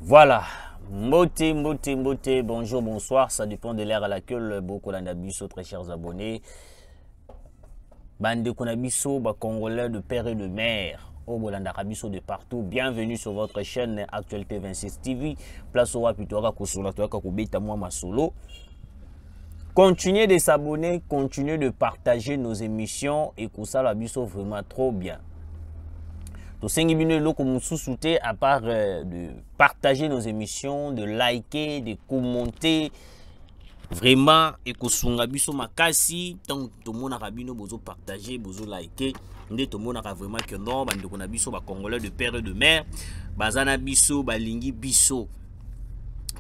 Voilà. Mbote, mbote, mbote, bonjour, bonsoir, ça dépend de l'ère à laquelle beaucoup d'anabiso, très chers abonnés. Bande Konabiso, Congolais de père et de mère, au Bolandarabiso de partout. Bienvenue sur votre chaîne Actualité 26 TV. Place au Wapitoaka Kosola, Toaka Kubeta Moi Solo. Continuez de s'abonner, continuez de partager nos émissions et Kosala Biso vraiment trop bien. Tout ce qui est à part de partager nos émissions, de liker, de commenter, vraiment, et que sunga biso makasi, tant tout le monde a rabino bozo partager, bozo liker, ndé tout le monde a vraiment que non, bande ko na biso ba Congolais de père et de mère, bazana biso, balingi biso.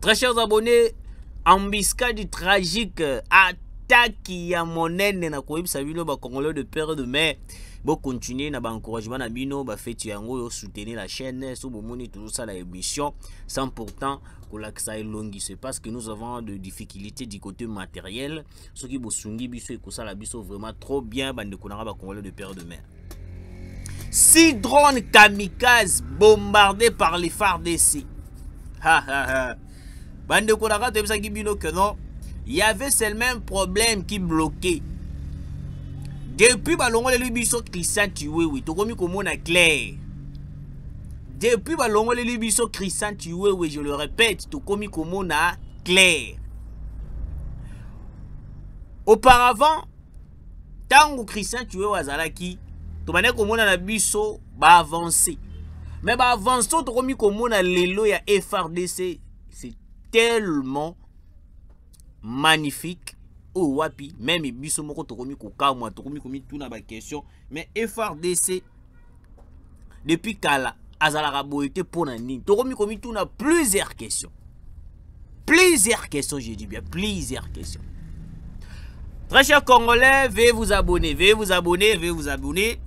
Très chers abonnés, embuscade tragique, attaque ya monene na koyebisa bino ba Congolais de père et de mère. Bon, continuer na encouragement na bino ba feti yango yo soutenir la chaîne so bomoni toujours ça la émission sans pourtant que la ça est longue, c'est parce que nous avons de difficultés du côté matériel ce qui bosungi biso et que ça la biso vraiment trop bien bande konara ba Congolais de père de mer. 6 drones kamikazes bombardés par les FARDC. Bande konara te bisa bino que non, il y avait seulement un problème qui bloquait. Depuis balongo le biso Christian Chiwewe, tokomi komona clair. Depuis balongo le biso Christian Chiwewe, je le répète, tokomi komona clair. Auparavant, tango Christian Chiwewe azalaki, tobane komona na biso ba avancer. Mais ba avancer tokomi komona lelo ya FARDC, c'est tellement magnifique. Oh wapi, même biso moko tokomi kokamwa, tokomi komi tuna ba question, mais FARDC depuis kala azalaka boyete pona nini. Tokomi komi tuna plusieurs questions. Plusieurs questions, je dis bien plusieurs questions. Très chers Congolais, veuillez vous abonner, veuillez vous abonner, veuillez vous abonner.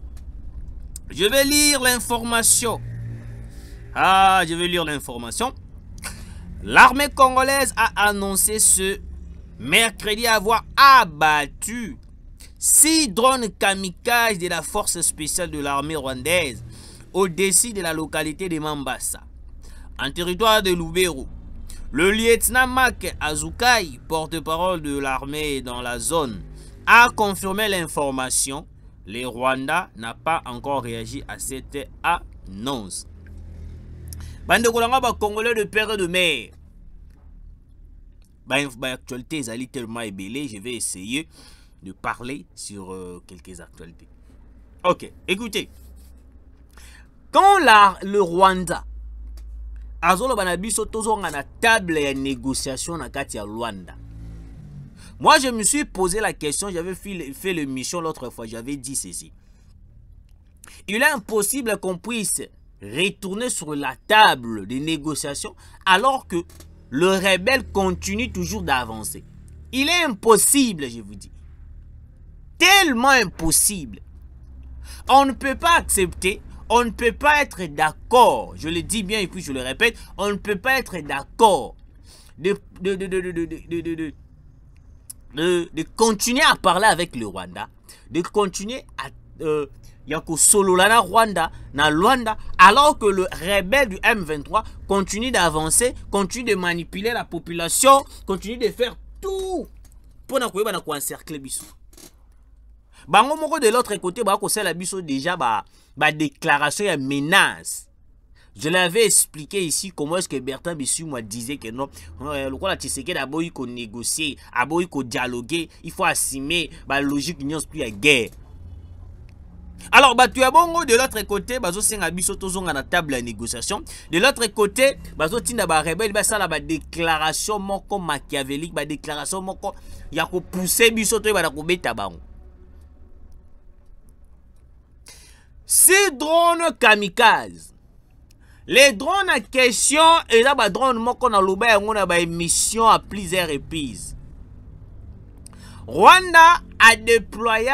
Je vais lire l'information. Je vais lire l'information. L'armée congolaise a annoncé ce mercredi avoir abattu 6 drones kamikazes de la force spéciale de l'armée rwandaise au-dessus de la localité de Mambasa, en territoire de Lubero. Le lieutenant Mak Azukai, porte-parole de l'armée dans la zone, a confirmé l'information. Le Rwanda n'a pas encore réagi à cette annonce. Bande Kolanga ba Congolais de père et de mère. Actualité est tellement ébellée, je vais essayer de parler sur quelques actualités. Ok, écoutez. Quand le Rwanda a la table de négociation dans le Rwanda, moi je me suis posé la question, j'avais fait l'émission l'autre fois, j'avais dit ceci. Il est impossible qu'on puisse retourner sur la table de négociation alors que le rebelle continue toujours d'avancer. Il est impossible, je vous dis. Tellement impossible. On ne peut pas accepter, on ne peut pas être d'accord. Je le dis bien et puis je le répète, on ne peut pas être d'accord de continuer à parler avec le Rwanda, de continuer à Yako Sololana Rwanda, na Luanda, alors que le rebelle du M23 continue d'avancer, continue de manipuler la population, continue de faire tout pour nous encercler biso. Bango moko de l'autre côté, ba ko sala biso déjà ba déclaration et menace. Je l'avais expliqué ici comment est-ce que Bertrand Bissou moi disait que non, le quoi la Tshisekedi d'abord il faut négocier, d'abord il faut dialoguer, il faut assumer la logique n'y a plus à guerre. Alors, tu as bon de l'autre côté, bazo senga biso tozonga na table de négociation. De l'autre côté, bazo tinda ba rebelle ba sala ba déclaration moko machiavélique, ba déclaration moko ya ko pousser biso to ba na ko beta bango. 6 drones kamikazes. Les drones en question et là ba drone moko na loba yango na ba émission à plusieurs reprises. Rwanda a déployé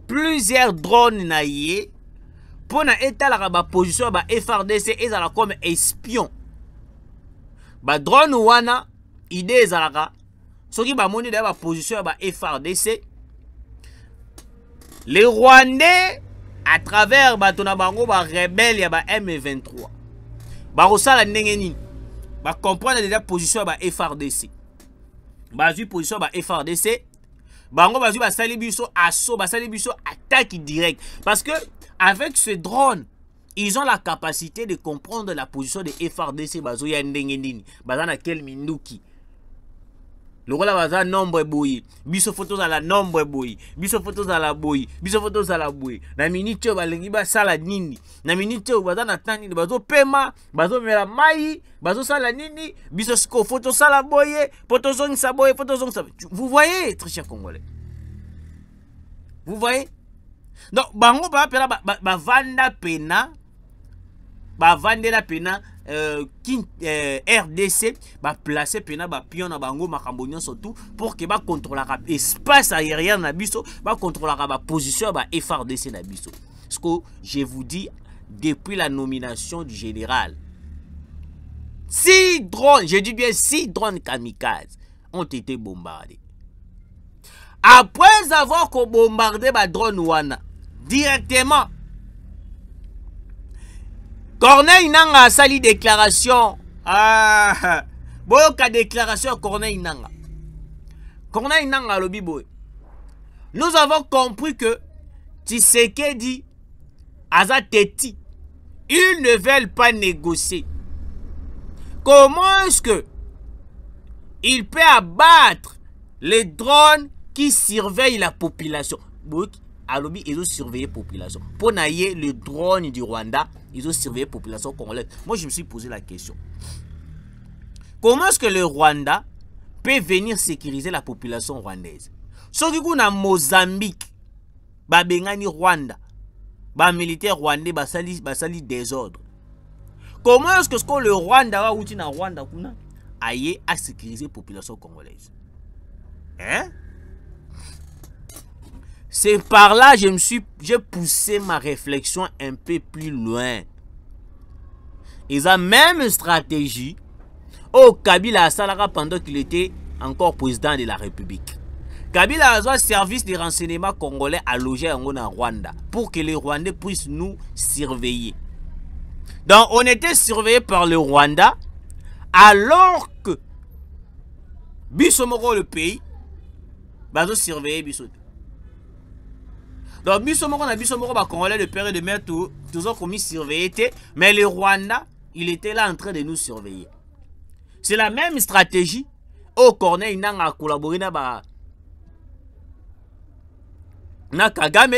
plusieurs drones naïe pour na étaler la position ba FARDC et ça comme espion. Ba drone wana idée ezalaka soki ba moni ba position ba FARDC. Les Rwandais à travers ba tona bango ba rebelle ya ba M23. Barosala ndenge nini ba comprendre déjà position ba FRDC. Bazui position ba FRDC. Bango bazui ba sali biso assaut, ba sali biso attaque directe parce que avec ce drone, ils ont la capacité de comprendre la position de FRDC bazo ya ndenge nini. Bazana quel minduki. Le rôle baza nombre boyi, biso photos à la nombre boyi, biso photos à la boyi, biso photos à la boyi. Na minute balengi ba sala nini, na minute baza na tani bazo pema, bazo mela mai, bazo sala nini, biso siko photos sala boye, photos zong sa boye, photos zong sa. Vous voyez, très cher Congolais. Vous voyez? Donc bango ba pela ba vanda pena, ba vande la pena. RDC va placer pena ba pion na bango makambo surtout pour que ba contrôler l'espace aérien na biso, ba contrôler ba position ba FRDC na biso. Ce que je vous dis depuis la nomination du général, 6 drones, je dis bien 6 drones kamikazes ont été bombardés. Après avoir bombardé ba drone wana directement, Corneille Nanga a sali déclaration. Ah, boka déclaration Corneille Nanga. Corneille Nanga lobi boy. Nous avons compris que Tshisekedi Azateti, ils ne veulent pas négocier. Comment est-ce que il peut abattre les drones qui surveillent la population? Alobi, ils ont surveillé la population. Pour nailler le drone du Rwanda, ils ont surveillé la population congolaise. Moi, je me suis posé la question. Comment est-ce que le Rwanda peut venir sécuriser la population rwandaise? Ce qui est en Mozambique, Babengani Rwanda, ba militaire rwandais, basali désordre. Comment est-ce que le Rwanda va outil na Rwanda aille à sécuriser la population congolaise? Hein? C'est par là que j'ai poussé ma réflexion un peu plus loin. Ils ont même stratégie au Kabila Salara pendant qu'il était encore président de la République. Kabila a un service de renseignement congolais à loger en Rwanda pour que les Rwandais puissent nous surveiller. Donc on était surveillé par le Rwanda alors que Bissomoro le pays va surveiller Bissomoro. Donc, Bissomoro Congolais de père et de mère, toujours commis surveiller. Mais le Rwanda, il était là en train de nous surveiller. C'est la même stratégie. Au Corneille, il a collaboré na Kagame,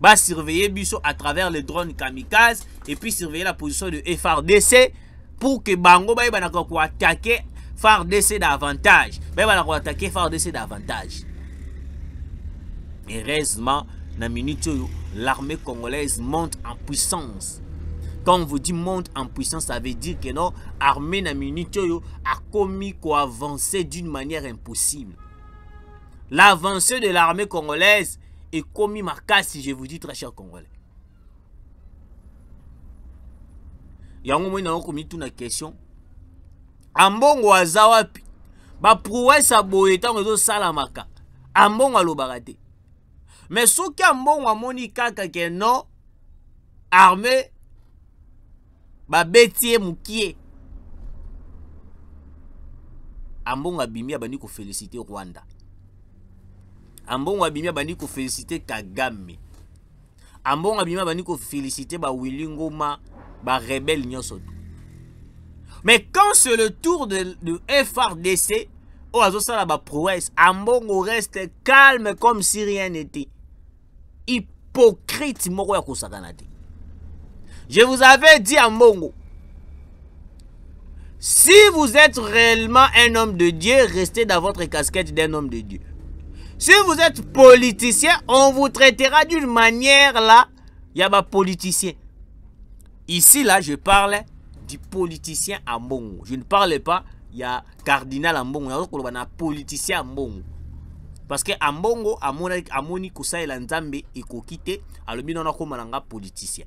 va surveiller Bisso à travers les drones kamikazes et puis surveiller la position de FRDC pour que Bango va attaquer FRDC davantage. Va attaquer FRDC davantage. Heureusement, l'armée congolaise monte en puissance. Quand on vous dit monte en puissance, ça veut dire que non, l'armée a commis quoi avancer d'une manière impossible. L'avancée de l'armée congolaise est commis ma casse, si je vous dis très cher Congolais. Il y a un moment où on a commis toute la question. Ambongo azawapi, ba prouesse a boyetan ozo salamaka. Ambongo alobarate. Mais ce qui a moni kaka ke non armée ba betie mukie. Ambongo abimi abandi ko féliciter Rwanda. Ambongo abimi abandi ko féliciter Kagame. Ambongo abimi abandi ko féliciter ba Willy Ngoma ba rebelle nyoso. Mais quand c'est le tour de FRDC, oh azosala ba prouesse, Ambongo reste calme comme si rien n'était. Hypocrite moko ya kosakanate. Je vous avais dit Ambongo, si vous êtes réellement un homme de Dieu, restez dans votre casquette d'un homme de Dieu. Si vous êtes politicien, on vous traitera d'une manière là, il y a pas politicien. Ici là, je parle du politicien Ambongo. Je ne parle pas, il y a cardinal Ambongo, il y a un politicien Ambongo. Parce que Ambongo, Amoni Kousa et Lanzambe, et Kokite, alors bien on a comme un politicien.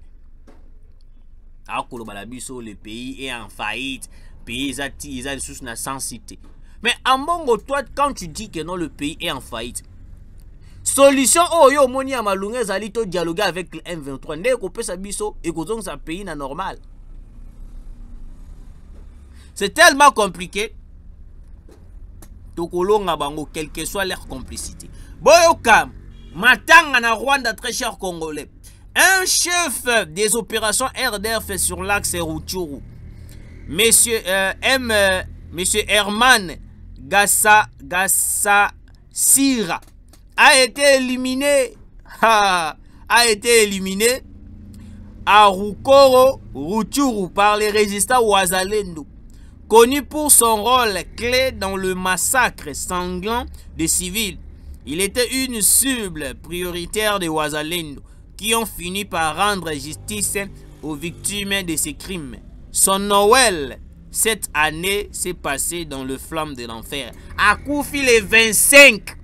Alors que le pays est en faillite, le pays a des ressources sans cité. Mais Ambongo, toi, quand tu dis que non, le pays est en faillite, solution, oh yo, moni amalunge zalito dialoguer avec le M23, ne ko pesa biso et ko sa pays na normal. C'est tellement compliqué. Tokolonga bango, quelle que soit leur complicité. Boyoka, Matanga na Rwanda, très cher Congolais. Un chef des opérations RDF sur l'axe Rutshuru, Monsieur Herman Gassasira, a été éliminé. A été éliminé à Rukoro, Rutshuru par les résistants Wazalendo, connu pour son rôle clé dans le massacre sanglant des civils. Il était une cible prioritaire des Wazalendo qui ont fini par rendre justice aux victimes de ces crimes. Son Noël cette année s'est passé dans le flamme de l'enfer. À Koufi le 25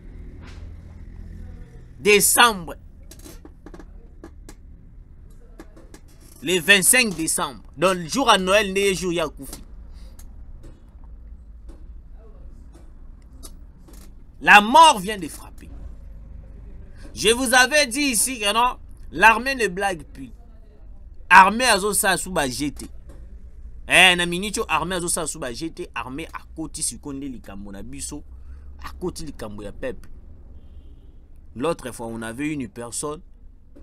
décembre. Le 25 décembre. Donc le jour à Noël, le jour à Koufi. La mort vient de frapper. Je vous avais dit ici que non, l'armée ne blague plus. Armée à Zosa Souba GT. Na minicho armée à Zosa Souba GT. Armée à côté si konde likambo na biso. À côté likambo ya peuple. L'autre fois, on avait une personne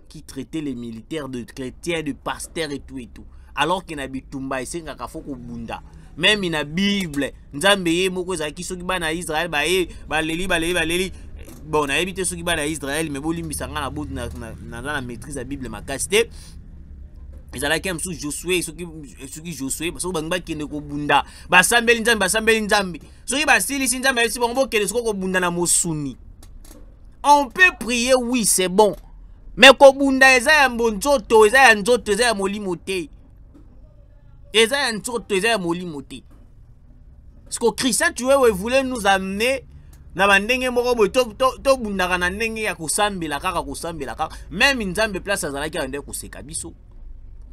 qui traitait les militaires de chrétiens, de pasteurs et tout et tout. Alors qu'il y a bitumba et senga kafoko bunda. Même in la Bible, Nzambe ye moko za kiso ki bana Israël ba leli. Bon, on a évité ceux qui bana Israël mais boli misanga na bout na maîtrise la Bible makasté. Ils allaient quand même sous Josué, ceux qui Josué parce que bangba qui ne ko bunda. Ba sambeli Nzambe. Ceux qui ba sili Nzambe si bongo ke ko bunda na mosuni. On peut prier, oui, c'est bon. Mais ko bunda eza ya mbonzoto, eza ya nzoto, eza ya molimote. Eza ya nzoto, eza ya molimote. Parce que Christian, tu vois, voulait nous amener na bandenge moko to bundaka na ndenge ya kusambela kaka. Même Nzambe place azalaki ande kuseka biso.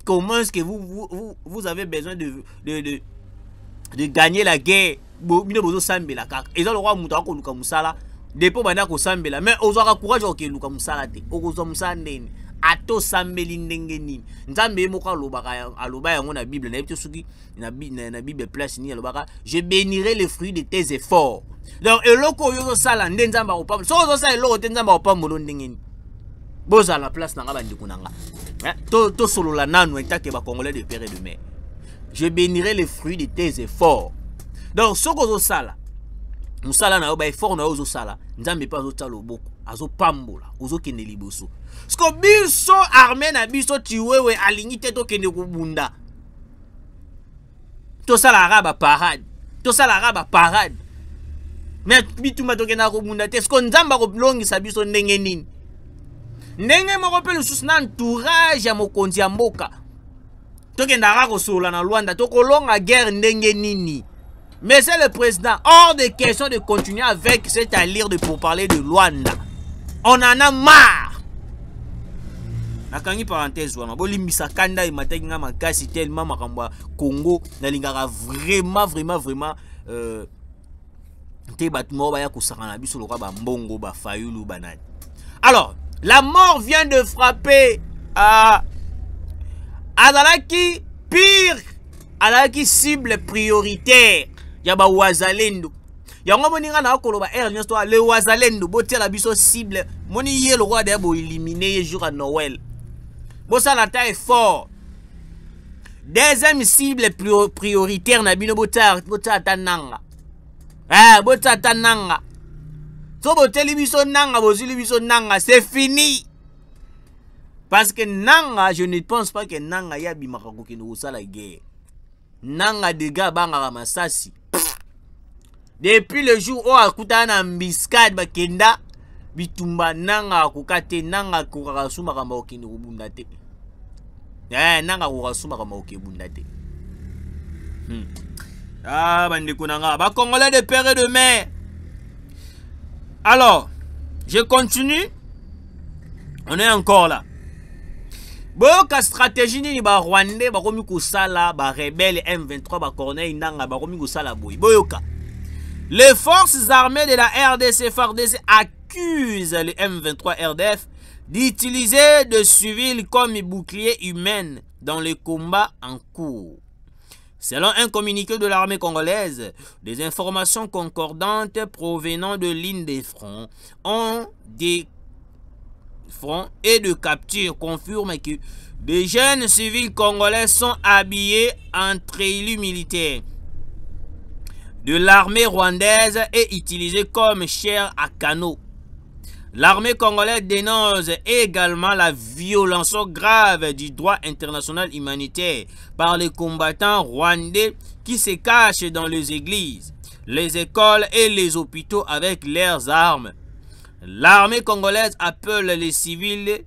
Comment est-ce que vous avez besoin de gagner la guerre? Bino bozo sambela kaka. Eza le roi muta ko luka musala. Depo banda ko sambela mais ozwaka courage oke luka musala te. Okozwa musala ndeni. Ato sambeli ndenge nini. Nzambe moko aloba yango na Bible na yebite soki na Bible place ni alobaka je bénirai les fruits de tes efforts. Donc eloko yo sala ndenge Nzamba ko pambo. So zo sala eloko te Nzamba ko pambo ndenge nini. Boza la place na nga bandeko nanga. To solo la nanu etake ba Congolais de père et de mère. Je bénirai les fruits de tes efforts. Donc soko zo sala musala na yo ba effort na yo zo sala Nzambe pa zo talo boko azo pambola ozo kende liboso. Sko biso armée na biso tiwewe alingi te to kende kubunda. To sala raba parade. Mais bituma to kende kubunda te sko Nzamba ko longisa biso ndenge nini. Ndenge moko pe lususu na entourage ya mokonzi ya mboka. To kende ko sola na Luanda to kolonga guerre ndenge nini. Mais c'est le président. Hors de question de continuer avec cette allure de pour parler de Luanda. On en a marre. Nakangi parenthèse wana. Bolimbisa kanda imataki nga makasi tellement makamba Congo nalingaka vraiment te batmo ba ya kusaka na biso lokwa ba mbongo ba fayulu banani. Alors, la mort vient de frapper Azalaki pire. Azalaki cible prioritaire. Yaba Wazalendo. Yango moninga na koloba nyonso le Wazalendo botia la biso cible. Moni ye le roi de bo éliminer jour à Noël. Bosa la taille fort. Deuxième cible prioritaire na bino bota tananga. Bota tananga. So boteli biso nanga bozili biso nanga, c'est fini. Parce que nanga, je ne pense pas que nanga ya bimaka ko kino sala guerre. Nanga de gars banga masasi. Depuis le jour où akuta na mbiscade bakenda bitumba nanga akukate nanga kokasuma kamba okini kubunda te. Nanga kokasuma kamba okibunda te. Bandeko nanga ba Congolais de père et de mère. Alors, je continue. On est encore là. Boka stratégie ni ba Rwandais ba komi kusala ba rebelle M23 ba Corneille nanga ba komi kusala boy. Boyoka. Les forces armées de la RDC FARDC accusent le M23 RDF d'utiliser des civils comme boucliers humains dans les combats en cours. Selon un communiqué de l'armée congolaise, des informations concordantes provenant de lignes des fronts et de captures confirment que des jeunes civils congolais sont habillés en treillis militaires de l'armée rwandaise et utilisés comme chair à canot. L'armée congolaise dénonce également la violation grave du droit international humanitaire par les combattants rwandais qui se cachent dans les églises, les écoles et les hôpitaux avec leurs armes. L'armée congolaise appelle les civils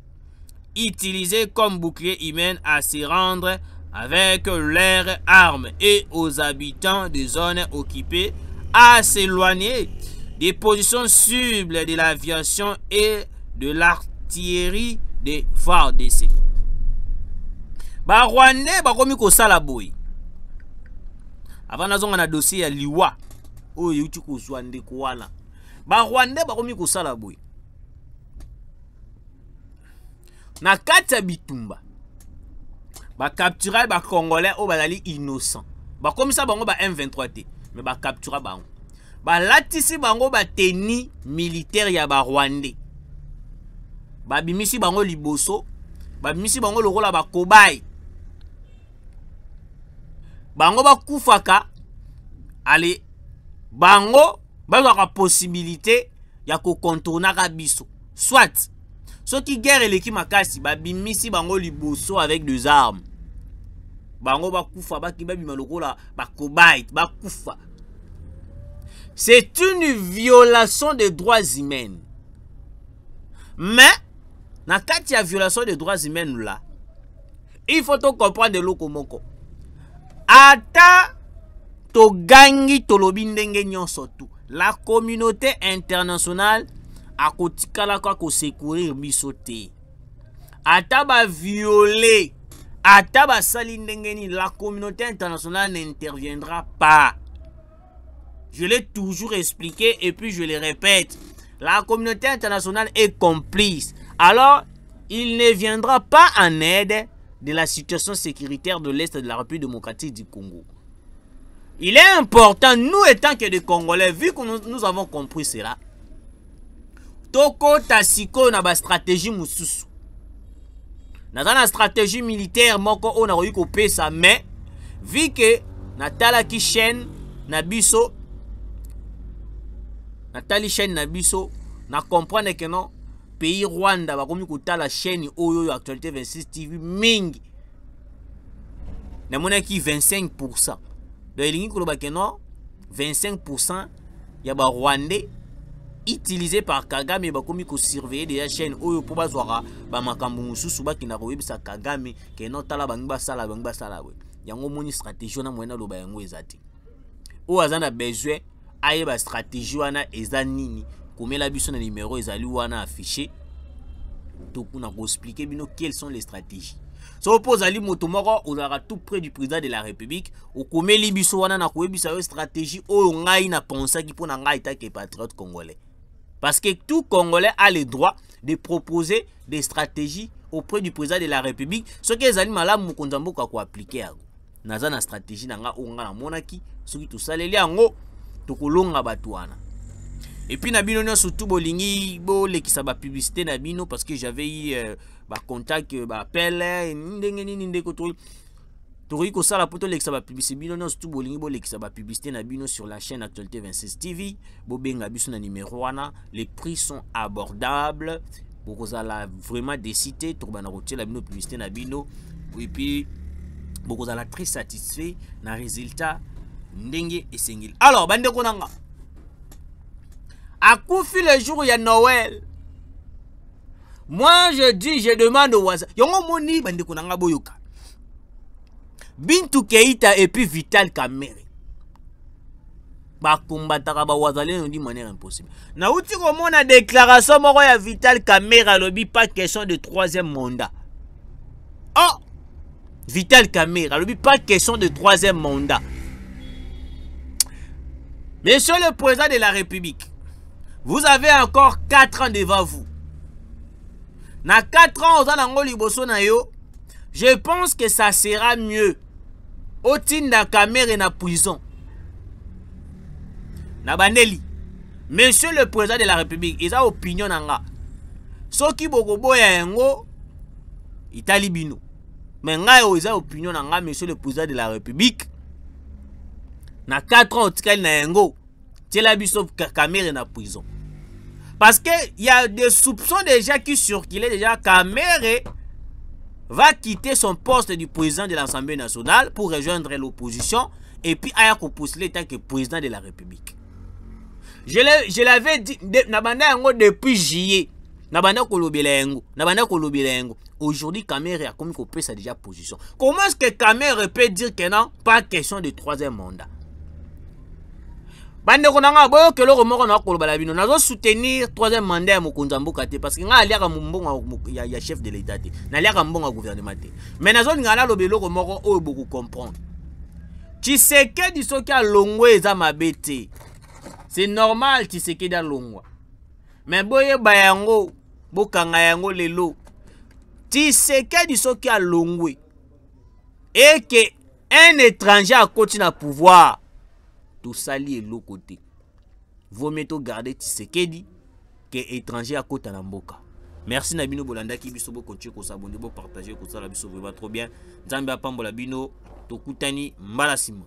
utilisés comme boucliers humains à se rendre avec leurs armes et aux habitants des zones occupées à s'éloigner des positions cibles de l'aviation et de l'artillerie des FARDC. Ba Rwandais bakomi kosala boy. Avant nazonga na dossier ya liwa oyo yuti kozwa ndeko wana. Ba Rwandais bakomi kosala boy. Na kati ya bitumba ba capturer ba Congolais o bazali innocent. Ba komisa bango ba M23 te, mais ba capturer bango. Ba latisi bango ba tenue militaire ya ba Rwandais. Ba bimisi bango liboso, ba bimisi bango lokola ba kobai. Bango ba kufaka ale bango bazwa possibilité ya ko contourner biso. Soit ceux qui guerre les makasi ba bimisi bango liboso avec des armes. Bango ba kufa ba kiba bima lokola ba kobai ba kufa. C'est une violation des droits humains. Mais na kati ya violation des droits humains là, il faut to comprendre lokomoko. Ata to gangi to lobi ndenge nyonso tu. La communauté internationale a kotikala kwa ko secourir biso te. Ata ba violer, ata ba sali ndenge ni, la communauté internationale n'interviendra pas. Je l'ai toujours expliqué et puis je le répète. La communauté internationale est complice. Alors, il ne viendra pas en aide de la situation sécuritaire de l'Est de la République démocratique du Congo. Il est important, nous étant que des Congolais, vu que nous avons compris cela, toko tasiko na ba stratégie mususu. Na la stratégie militaire moko on a eu coupé sa main, vu que natala ki chaîne na biso Natali chaîne na biso na comprendre que non pays Rwanda ba komi kutala chaîne oyo actualité 26 TV mingi na mona ki 25%. Donc il y que non 25% ya ba Rwandais utilisé par Kagame ba komi ko surveiller des chaînes oyo pour bazwara ba makambo mususu ba kina ko yebisa Kagame que non tala bangba sala we. Yango moni stratégie na mwena loba yango ezati. O azana besoin aye ba stratégie wana eza nini komela biso na numéro ezali wana affiché to kuna ko expliquer bino quelles sont les stratégies. So oppose ali moto moko ozara tout près du président de la République o komeli biso wana na koyebisa yo stratégie oyo ngai na pensa ki pona ngai ta ke patriote congolais. Parce que tout Congolais a le droit de proposer des stratégies auprès du président de la République. Ce que ezali malamu mokonza mboka ko appliquer yango. Naza na stratégie na nga o nga na monaki soki to saleli yango tokolonga batuana. Et puis nabino na surtout bolingi bo lekisa ba publicité nabino parce que j'avais eu ba contact ba appel ndenge nini ndeko tori ko sala poto lekisa ba publicité bino na surtout bolingi bo lekisa ba publicité nabino sur la chaîne Actualité 26 TV bo benga biso na numéro wana, les prix sont abordables pour kozala vraiment décidé to bana rotier la bino publicité nabino et puis bo kozala très satisfait na résultat ndenge esengili. Alors bande konanga akufi le jour ya Noël, moi je dis, je demande au waza yongo moni bande konanga boyoka Bintou Keita et puis Vital Kamerhe ba kombataka ba wazalé de manière impossible. Na uti ko mona déclaration moko ya Vital Kamerhe alobi pas question de troisième mandat. Oh, Vital Kamerhe alobi pas question de troisième mandat. Monsieur le président de la République, vous avez encore 4 ans devant vous. Na 4 ans, je pense que ça sera mieux otinda Kamere na prison. Na bandeli. Monsieur le président de la République, il a opinion nanga. Soki bokoboya yango itali bino. Mais nga yo il a opinion nanga monsieur le président de la République. Na 4 ans otikali na yango. Tiela biso Kamere na prison. Parce que il y a des soupçons déjà qui circulaient déjà. Kamere va quitter son poste du président de l'Assemblée nationale pour rejoindre l'opposition et puis aya ko postuler tant que président de la République. Je l'avais dit depuis juillet. Aujourd'hui, Kamere a comme coupé sa déjà position. Comment est-ce que Kamere peut dire que non, pas question de troisième mandat? Bande konanga boyo que le remoro na ko balabino nazo soutenir troisième mandat ya Mokonza Mboka te parce que nga aliaka mbongo ya chef de l'état te na aliaka mbongo gouvernement te mais nazo ngala lobelo remoro oyo beaucoup comprendre Tshisekedi soki a longwe eza mabete c'est normal Tshisekedi a longwa mais boye bayango bokanga yango lelo Tshisekedi soki a longwe et que un étranger a continué à pouvoir tout sali et l'autre côté. Vaut mieux garder Tshisekedi que étranger à côté na mboka. Merci Nabino Bolanda qui biso bo continuer ko s'abonner, bo partager ko ça la biso va trop bien. Nzambe apambola bino tokutani mbalasima.